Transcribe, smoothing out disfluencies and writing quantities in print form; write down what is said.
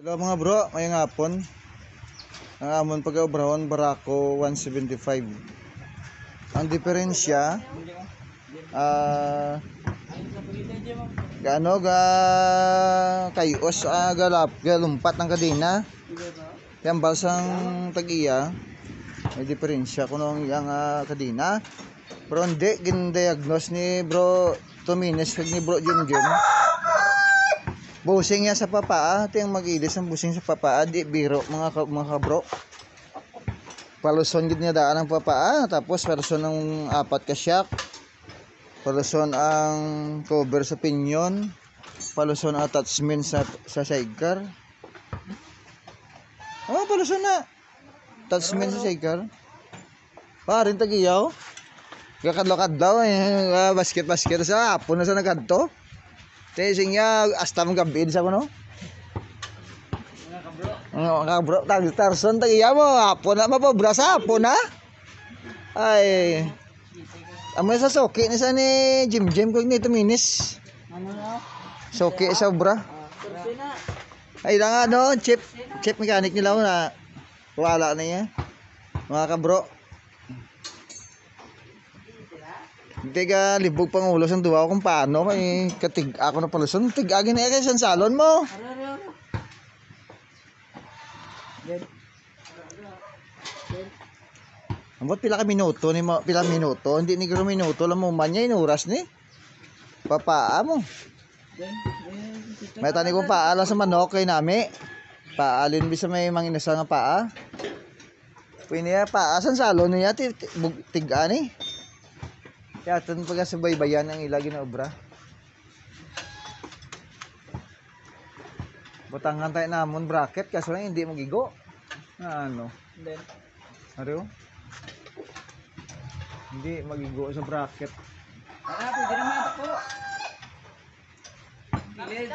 Hello mga bro, ngayong hapon. Ang amon pag-obrahon Barako 175. Ang diferensya gaano ga kayos galumpat ng kadena. Yang balsang tag-iya may diferensya kuno ang kadena. Pero hindi gin-diagnose ni bro Tomines kag ni bro Jumjum. Busing ya sa papaa, ito yung mag-ilis ang busing sa papaa, di biro mga kabro. Paluson gid niya daan ang papaa, tapos paluson ng apat ka shock. Paluson ang cover sa pinyon, paluson ang attachment sa sidecar. Oh, paluson na. Attachment sa sidecar. Parin tagiyaw. Gakadlaw-kadlaw basket sa hapon na sa nagkadto. Tesing ya hasta mong gabi sa kuno. Mga kabro, Tarson tagiya mo, hapon na mapobra sa hapon na. Ay. Amo sa soki ni sa ni Jim kog ni Tuminis. Ano na? Soki sa obra. Ay lang chip mechanic nila na. Wala na niya. Mga kabro. Hindi ka libog pangulos ang duwa kung paano kay katig ako na paluson tig-agi na kay salon mo. Ambot pila ka minuto ni pila minuto hindi ni garo minuto lang mo man niya inuras ni. Papaa mo. May tani ko paala sa manok kay nami. Paalin bisa may manginasa nga paa. Pwede ya paa san salon niya tig-ani. Kaya ito pagka subaybayan ang ilagi na obra. Butangan tayo namon bracket kaso lang hindi magigo. Ano? Then, ano? Hindi magigo sa bracket. Pwede naman ito po. Gilid.